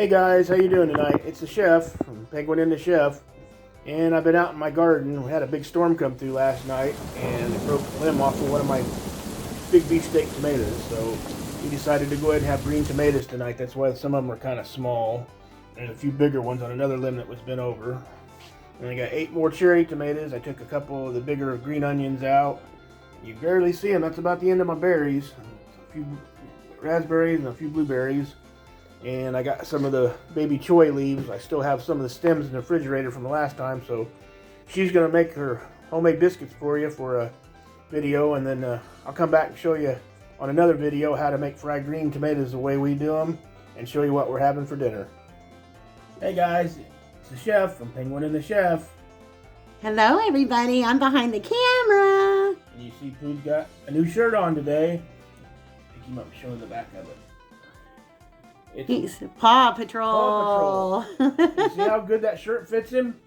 Hey guys, how you doing tonight? It's the chef from Penguinandthechef, and I've been out in my garden. We had a big storm come through last night, and it broke the limb off of one of my big beefsteak tomatoes. So we decided to go ahead and have green tomatoes tonight. That's why some of them are kind of small. There's a few bigger ones on another limb that was bent over. And I got 8 more cherry tomatoes. I took a couple of the bigger green onions out. You barely see them. That's about the end of my berries. A few raspberries and a few blueberries. And I got some of the baby choy leaves. I still have some of the stems in the refrigerator from the last time, so she's going to make her homemade biscuits for you for a video, and then I'll come back and show you on another video how to make fried green tomatoes the way we do them, and show you what we're having for dinner. Hey guys, it's the chef from Penguinandthechef. Hello everybody, I'm behind the camera. And you see Pooh's got a new shirt on today. Pick him up and show him the back of it. He's Paw Patrol. Paw Patrol. You see how good that shirt fits him?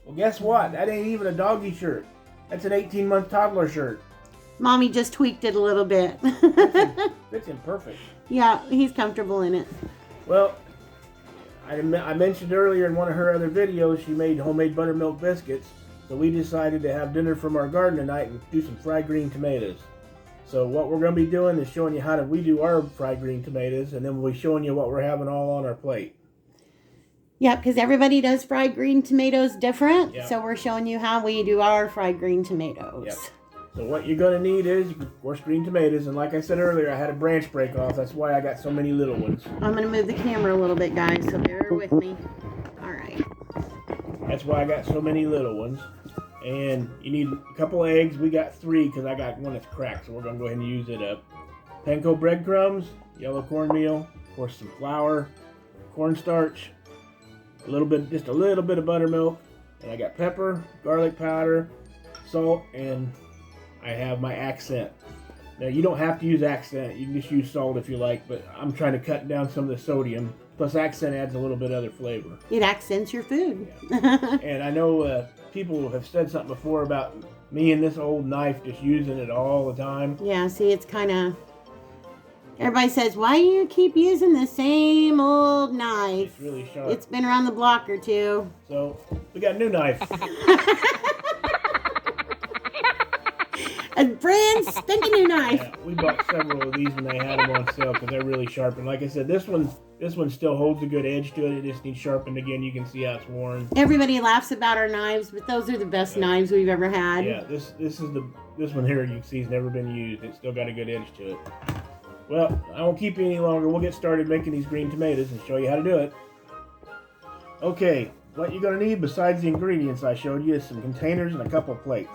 Well, guess what? That ain't even a doggy shirt. That's an 18-month toddler shirt. Mommy just tweaked it a little bit. Fits him perfect. Yeah, he's comfortable in it. Well, I mentioned earlier in one of her other videos she made homemade buttermilk biscuits. So we decided to have dinner from our garden tonight and do some fried green tomatoes. So what we're going to be doing is showing you how we do our fried green tomatoes, and then we'll be showing you what we're having all on our plate. Yeah, because everybody does fried green tomatoes different. Yep. So we're showing you how we do our fried green tomatoes. Yep. So what you're going to need is, of course, green tomatoes. And like I said earlier, I had a branch break off. That's why I got so many little ones. I'm going to move the camera a little bit, guys, so bear with me. All right. That's why I got so many little ones. And you need a couple eggs. We got 3 because I got one that's cracked, so we're going to go ahead and use it up. Panko breadcrumbs, yellow cornmeal, of course some flour, cornstarch, just a little bit of buttermilk, and I got pepper, garlic powder, salt, and I have my accent. Now you don't have to use accent, you can just use salt if you like, but I'm trying to cut down some of the sodium. Plus accent adds a little bit other flavor. It accents your food. Yeah. And I know people have said something before about me and this old knife just using it all the time. Yeah, see, it's kind of... Everybody says, why do you keep using the same old knife? It's really sharp. It's been around the block or two. So, we got a new knife. A brand spanking new knife. Yeah, we bought several of these when they had them on sale because they're really sharp. And like I said, this one still holds a good edge to it. It just needs sharpened again. You can see how it's worn. Everybody laughs about our knives, but those are the best knives we've ever had. Yeah, this one here you can see has never been used. It's still got a good edge to it. Well, I won't keep you any longer. We'll get started making these green tomatoes and show you how to do it. Okay, what you're going to need besides the ingredients I showed you is some containers and a couple plates.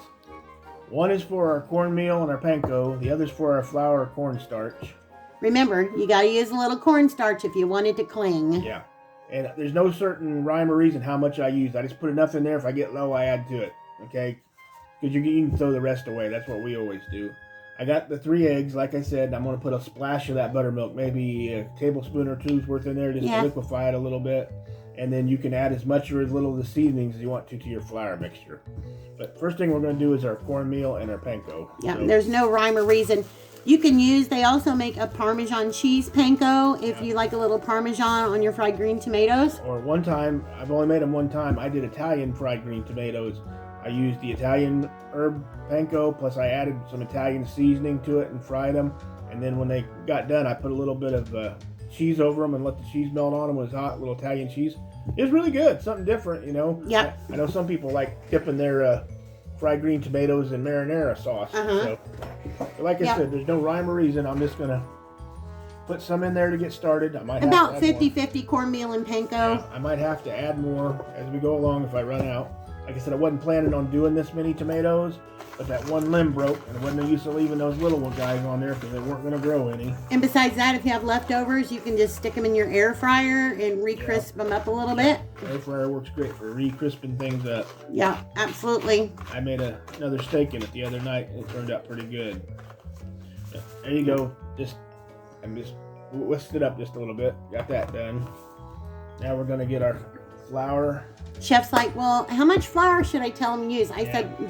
One is for our cornmeal and our panko. The other's for our flour or cornstarch. Remember, you got to use a little cornstarch if you want it to cling. Yeah. And there's no certain rhyme or reason how much I use. I just put enough in there. If I get low, I add to it. Okay? Because you can throw the rest away. That's what we always do. I got the 3 eggs. Like I said, I'm going to put a splash of that buttermilk. Maybe a tablespoon or 2's worth in there just to liquefy it a little bit. And then you can add as much or as little of the seasonings as you want to your flour mixture. But first thing we're going to do is our cornmeal and our panko. Yeah, so there's no rhyme or reason. You can they also make a Parmesan cheese panko if you like a little Parmesan on your fried green tomatoes. Or one time, I've only made them one time, I did Italian fried green tomatoes. I used the Italian herb panko, plus I added some Italian seasoning to it and fried them. And then when they got done, I put a little bit of cheese over them and let the cheese melt on them. It was hot, little Italian cheese. It was really good, something different, you know. Yeah. I know some people like dipping their fried green tomatoes in marinara sauce. So, like I said, there's no rhyme or reason. I'm just going to put some in there to get started. I might about 50-50 cornmeal and panko. Yeah, I might have to add more as we go along if I run out. Like I said, I wasn't planning on doing this many tomatoes, but that one limb broke, and it wasn't no use of leaving those little guys on there because they weren't going to grow any. And besides that, if you have leftovers, you can just stick them in your air fryer and re-crisp them up a little bit. Air fryer works great for re-crisping things up. Yeah, absolutely. I made another steak in it the other night, and it turned out pretty good. There you go. I'm just whisked it up just a little bit. Got that done. Now we're going to get our flour. Chef's like, well, how much flour should I tell him to use? I said,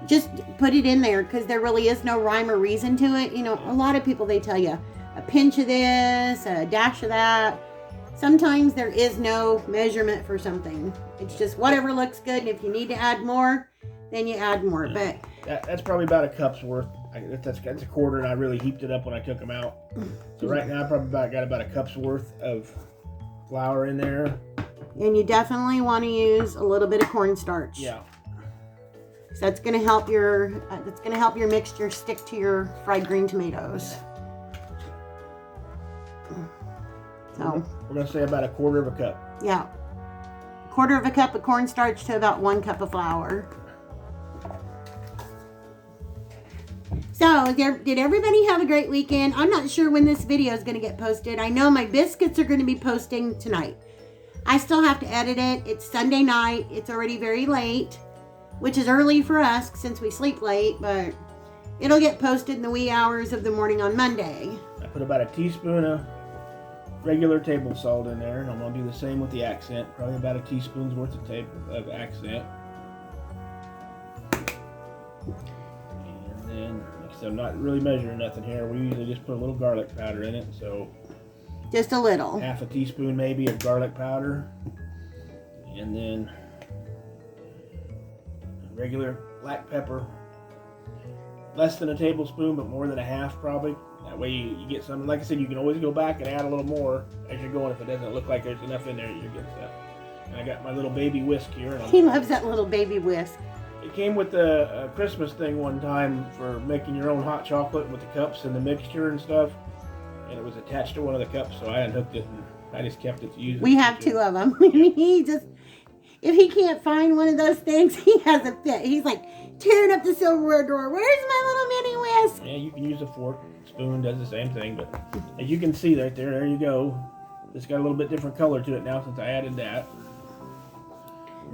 just put it in there because there really is no rhyme or reason to it. You know, a lot of people, they tell you a pinch of this, a dash of that. Sometimes there is no measurement for something. It's just whatever looks good, and if you need to add more, then you add more. But that's probably about a cup's worth. That's a quarter, and I really heaped it up when I took them out. So right now I probably got about a cup's worth of flour in there. And you definitely want to use a little bit of cornstarch. Yeah. So that's going to help your mixture stick to your fried green tomatoes. So we're going to say about a quarter of a cup. Yeah. Quarter of a cup of cornstarch to about 1 cup of flour. So, did everybody have a great weekend? I'm not sure when this video is going to get posted. I know my biscuits are going to be posting tonight. I still have to edit it. It's Sunday night. It's already very late, which is early for us since we sleep late, but it'll get posted in the wee hours of the morning on Monday. I put about a teaspoon of regular table salt in there, and I'm going to do the same with the accent. Probably about a teaspoon's worth of accent. And then, like I said, I'm not really measuring nothing here. We usually just put a little garlic powder in it, so just a little. Half a teaspoon maybe of garlic powder. And then regular black pepper. Less than a tablespoon, but more than a half probably. That way you get something. Like I said, you can always go back and add a little more as you're going if it doesn't look like there's enough in there, you're good stuff. And I got my little baby whisk here. And he loves that little baby whisk. It came with a Christmas thing one time for making your own hot chocolate with the cups and the mixture and stuff. And it was attached to one of the cups, so I unhooked it and I just kept it to use it. We have 2 of them. If he can't find one of those things, he has a fit. He's like tearing up the silverware drawer. Where's my little mini whisk? Yeah, you can use a fork. Spoon does the same thing, but as you can see right there you go. It's got a little bit different color to it now since I added that.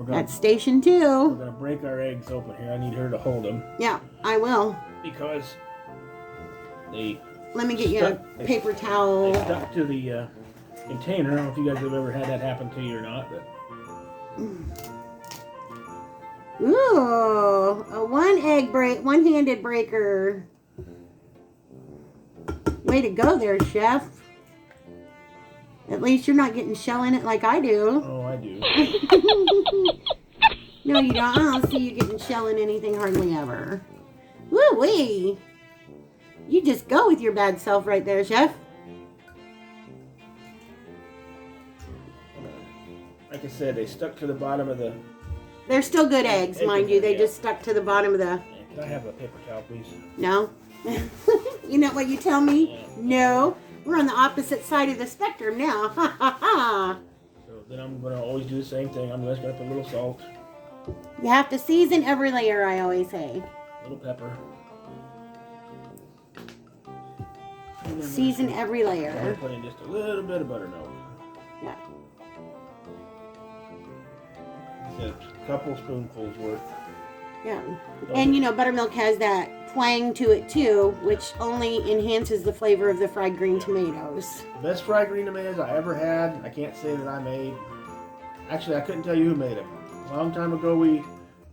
That's station 2. We're going to break our eggs open here. I need her to hold them. Yeah, I will. Because they... Let me get you a paper towel. They stuck to the container. I don't know if you guys have ever had that happen to you or not, but... Ooh, a one-handed breaker. Way to go there, chef. At least you're not getting shell in it like I do. Oh, I do. No, you don't. I don't see you getting shell in anything hardly ever. Woo-wee. You just go with your bad self right there, chef. Like I said, they stuck to the bottom of the... They're still good eggs, mind you. They just stuck to the bottom of the... Can I have a paper towel, please? No. You know what you tell me? No. We're on the opposite side of the spectrum now. Ha ha ha. So then I'm going to always do the same thing. I'm just going to put a little salt. You have to season every layer, I always say. A little pepper. Season every I'm layer. going to put in just a little bit of buttermilk. Yeah. It's a couple spoonfuls worth. Yeah. And you know, buttermilk has that twang to it too, which only enhances the flavor of the fried green tomatoes. The best fried green tomatoes I ever had, I can't say that I made. Actually, I couldn't tell you who made them. A long time ago, we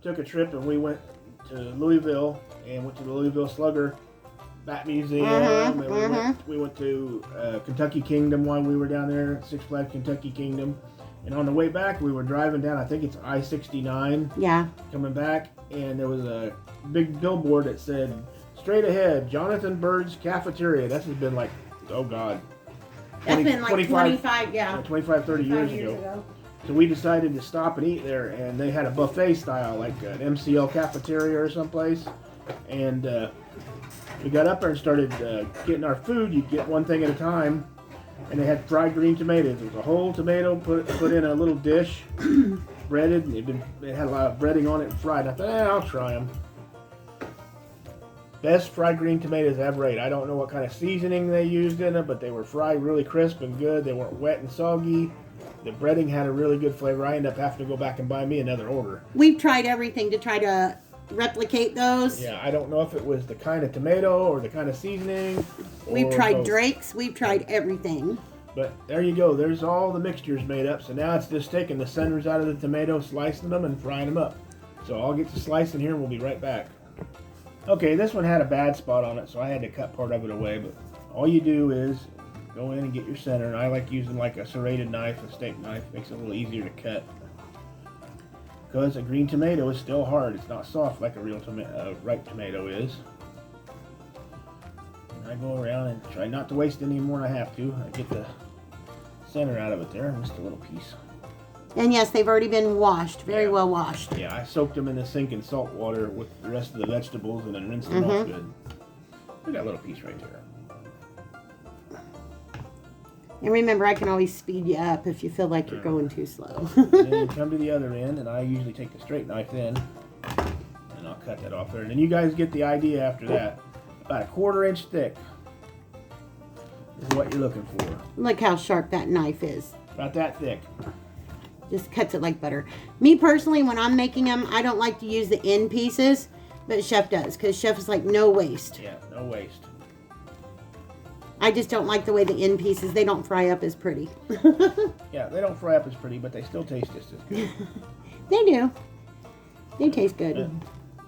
took a trip and we went to Louisville and went to the Louisville Slugger Bat Museum. And we went to Kentucky Kingdom while we were down there, Six Flags Kentucky Kingdom. And on the way back, we were driving down, I think it's I-69. Yeah. Coming back, and there was a big billboard that said, straight ahead, Jonathan Bird's Cafeteria. This has been like, oh God. That's been like 25, yeah. 25, 30 years ago. So we decided to stop and eat there, and they had a buffet style, like an MCL cafeteria or someplace. And we got up there and started getting our food. You'd get one thing at a time. And they had fried green tomatoes. It was a whole tomato put in a little dish, breaded. And it had a lot of breading on it and fried. I thought, I'll try them. Best fried green tomatoes I ever ate. I don't know what kind of seasoning they used in it, but they were fried really crisp and good. They weren't wet and soggy. The breading had a really good flavor. I ended up having to go back and buy me another order. We've tried everything to try to replicate those. Yeah, I don't know if it was the kind of tomato or the kind of seasoning. We've tried Drake's. We've tried everything. But there you go. There's all the mixtures made up. So now it's just taking the centers out of the tomato, slicing them, and frying them up. So I'll get to slicing here and we'll be right back. Okay, this one had a bad spot on it, so I had to cut part of it away. But all you do is go in and get your center. And I like using like a serrated knife, a steak knife. Makes it a little easier to cut. Because a green tomato is still hard. It's not soft like a real ripe tomato is. And I go around and try not to waste any more than I have to. I get the center out of it there, just a little piece. And yes, they've already been washed, very well washed. Yeah, I soaked them in the sink in salt water with the rest of the vegetables and then rinsed them off good. Look at that little piece right there. And remember, I can always speed you up if you feel like you're going too slow. Then you come to the other end, and I usually take the straight knife in, and I'll cut that off there. And then you guys get the idea after that. About a 1/4 inch thick is what you're looking for. Look how sharp that knife is. About that thick. Just cuts it like butter. Me personally, when I'm making them, I don't like to use the end pieces, but Chef does, because Chef is like no waste. Yeah, no waste. I just don't like the way the end pieces, they don't fry up as pretty. Yeah, they don't fry up as pretty, but they still taste just as good. They do. They taste good. Yeah.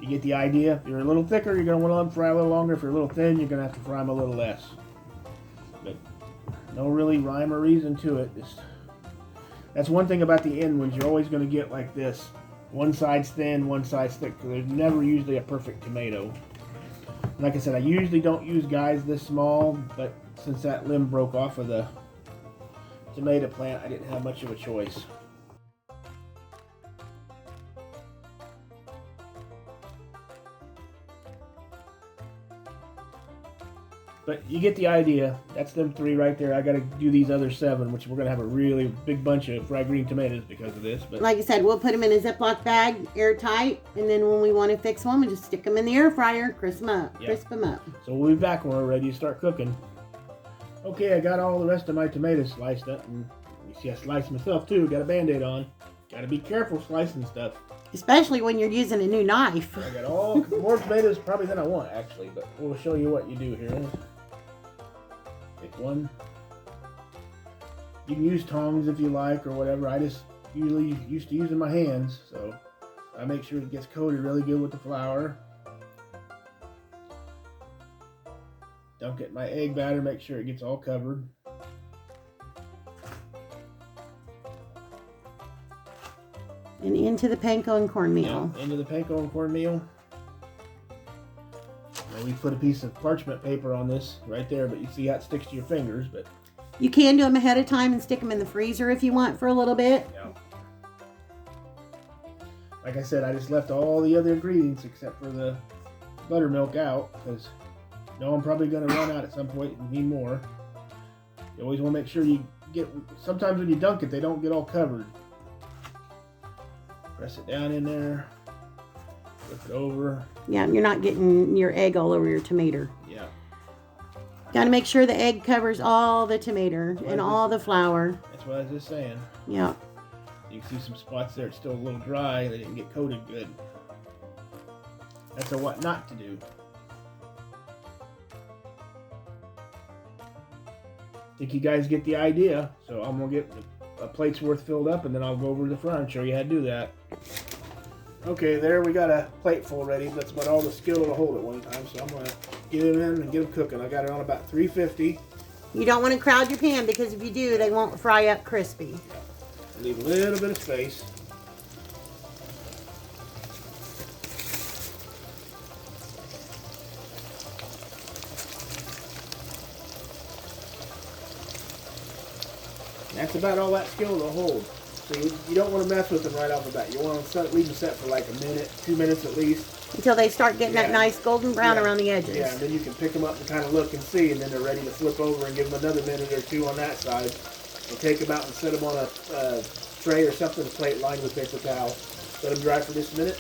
You get the idea. If you're a little thicker, you're going to want to let them fry a little longer. If you're a little thin, you're going to have to fry them a little less. But no really rhyme or reason to it. That's one thing about the end ones. You're always going to get like this. One side's thin, one side's thick. There's never usually a perfect tomato. Like I said, I usually don't use guys this small, but since that limb broke off of the tomato plant, I didn't have much of a choice. But you get the idea. That's them 3 right there. I got to do these other 7, which we're going to have a really big bunch of fried green tomatoes because of this. But like I said, we'll put them in a Ziploc bag, airtight, and then when we want to fix one, we just stick them in the air fryer, crisp them up. Yeah. Crisp them up. So we'll be back when we're ready to start cooking. Okay, I got all the rest of my tomatoes sliced up. And you see I sliced myself too. Got a Band-Aid on. Got to be careful slicing stuff. Especially when you're using a new knife. I got all more tomatoes probably than I want actually, but we'll show you what you do here. Pick one. You can use tongs if you like or whatever. I just usually used to using my hands, so I make sure it gets coated really good with the flour. Dunk it in my egg batter, make sure it gets all covered. And into the panko and cornmeal. Yeah, into the panko and cornmeal. And we put a piece of parchment paper on this right there, but you see how it sticks to your fingers. But you can do them ahead of time and stick them in the freezer if you want for a little bit. Yeah. Like I said, I just left all the other ingredients except for the buttermilk out because I know I'm probably going to run out at some point and need more. You always want to make sure you get, sometimes when you dunk it, they don't get all covered. Press it down in there. Flip it over. Yeah, you're not getting your egg all over your tomato. Yeah. Got to make sure the egg covers all the tomato and all the flour. That's what I was just saying. Yeah. You can see some spots there. It's still a little dry. They didn't get coated good. That's a what not to do. I think you guys get the idea. So I'm going to get a plate's worth filled up and then I'll go over to the front and show you how to do that. Okay, there we got a plate full ready. That's about all the skill it'll hold at one time. So I'm going to get them in and get them cooking. I got it on about 350. You don't want to crowd your pan because if you do, they won't fry up crispy. Yeah. Leave a little bit of space. And that's about all that skill will hold. So you don't want to mess with them right off the bat. You want to leave them set for like a minute, 2 minutes at least. Until they start getting that nice golden brown around the edges. Yeah, and then you can pick them up and kind of look and see, and then they're ready to flip over and give them another minute or 2 on that side. And take them out and set them on a tray or something, a plate lined with paper towel. Let them dry for just a minute.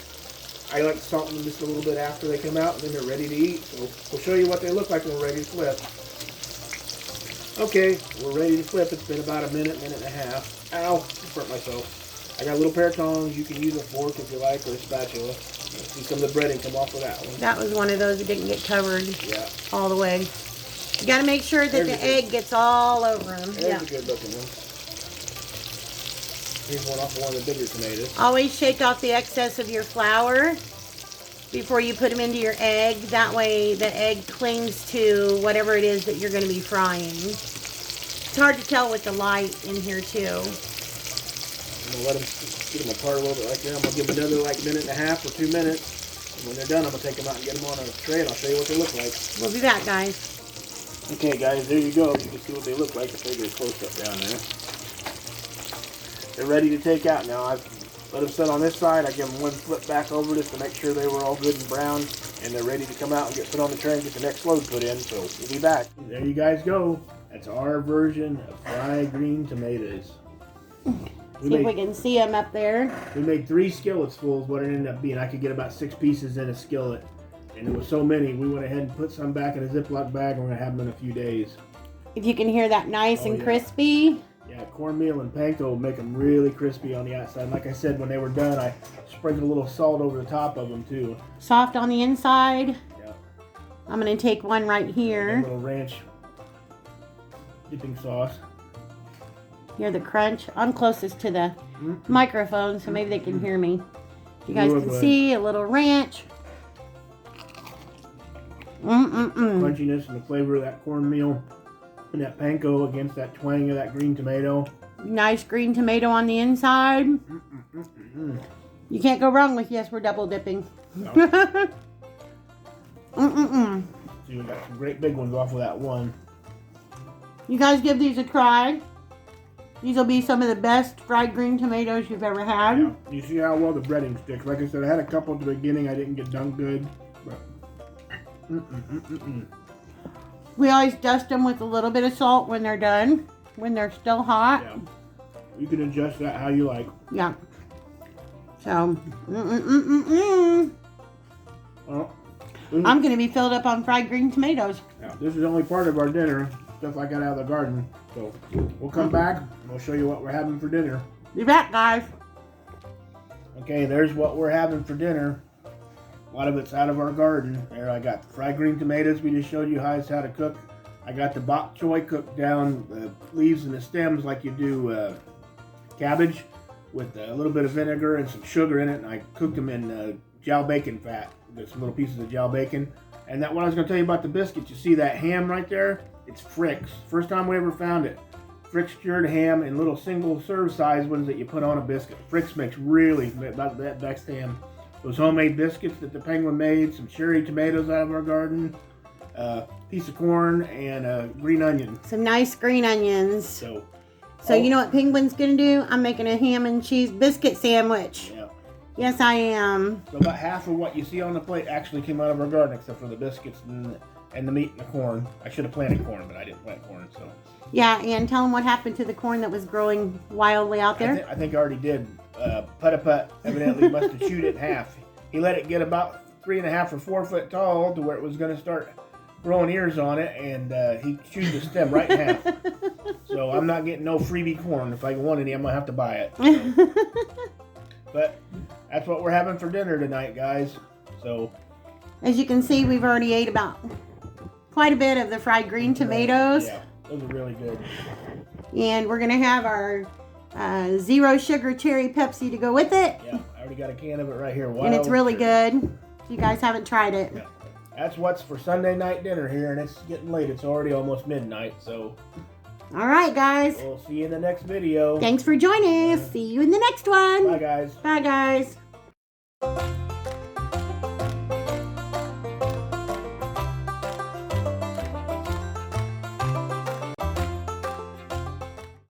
I like salting them just a little bit after they come out, and then they're ready to eat. So we'll show you what they look like when we're ready to flip. Okay, we're ready to flip. It's been about a minute, minute and a half. Ow, I hurt myself. I got a little pair of tongs. You can use a fork if you like, or a spatula. See some of the breading come off of that one. That was one of those that didn't get covered all the way. You got to make sure that the egg gets all over them. There's a good looking one. Here's one off of one of the bigger tomatoes. Always shake off the excess of your flour before you put them into your egg. That way the egg clings to whatever it is that you're going to be frying. It's hard to tell with the light in here too. I'm gonna let them get them apart a little bit right there. I'm gonna give them another like minute and a half or 2 minutes. And when they're done, I'm gonna take them out and get them on a tray, and I'll show you what they look like. We'll be back, guys. Okay, guys, there you go. You can see what they look like if they get a close up down there. They're ready to take out now. I've let them sit on this side. I give them one flip back over just to make sure they were all good and brown, and they're ready to come out and get put on the tray and get the next load put in. So we'll be back. There you guys go. That's our version of fried green tomatoes. See if we can see them up there. We made 3 skillets full is what it ended up being. I could get about 6 pieces in a skillet. And there was so many, we went ahead and put some back in a Ziploc bag, and we're going to have them in a few days. If you can hear that nice and crispy. Yeah, cornmeal and panko will make them really crispy on the outside. Like I said, when they were done, I sprinkled a little salt over the top of them too. Soft on the inside. Yeah. I'm going to take one right here. A little ranch dipping sauce. Hear the crunch. I'm closest to the microphone, so maybe they can hear me. You guys can see a little ranch. Crunchiness and the flavor of that cornmeal and that panko against that twang of that green tomato. Nice green tomato on the inside. You can't go wrong with yes, we're double dipping. No. See, we got some great big ones off of that one. You guys give these a try. These will be some of the best fried green tomatoes you've ever had. Yeah. You see how well the breading sticks. Like I said, I had a couple at the beginning. I didn't get done good. But we always dust them with a little bit of salt when they're done, when they're still hot. Yeah. You can adjust that how you like. Yeah. So, Well, I'm going to be filled up on fried green tomatoes. Yeah, this is only part of our dinner. Stuff I got out of the garden. So we'll come back and we'll show you what we're having for dinner. Be back, guys. Okay, there's what we're having for dinner. A lot of it's out of our garden. There I got the fried green tomatoes we just showed you guys how to cook. I got the bok choy cooked down, the leaves and the stems like you do cabbage, with a little bit of vinegar and some sugar in it, and I cooked them in jowl bacon fat. There's some little pieces of jowl bacon. And that what I was going to tell you about the biscuits, you see that ham right there? It's Frick's. First time we ever found it. Frick's cured ham in little single serve size ones that you put on a biscuit. Frick's makes really about that best ham. Those homemade biscuits that the Penguin made, some cherry tomatoes out of our garden, piece of corn, and green onion. Some nice green onions. So you know what Penguin's going to do? I'm making a ham and cheese biscuit sandwich. Yeah. Yes, I am. So about half of what you see on the plate actually came out of our garden, except for the biscuits and the meat and the corn. I should have planted corn, but I didn't plant corn, so. Yeah, and tell them what happened to the corn that was growing wildly out there. I think I already did. Put evidently must have chewed it in half. He let it get about 3.5 or 4 foot tall to where it was going to start growing ears on it, and he chewed the stem right in half. So I'm not getting no freebie corn. If I want any, I'm going to have to buy it. So. But that's what we're having for dinner tonight, guys. So, as you can see, we've already ate about quite a bit of the fried green tomatoes. Yeah, those are really good. And we're going to have our 0 sugar cherry Pepsi to go with it. Yeah, I already got a can of it right here. And it's really good. If you guys haven't tried it. Yeah. That's what's for Sunday night dinner here, and it's getting late. It's already almost midnight, so. All right, guys. We'll see you in the next video. Thanks for joining us. See you in the next one. Bye, guys. Bye, guys.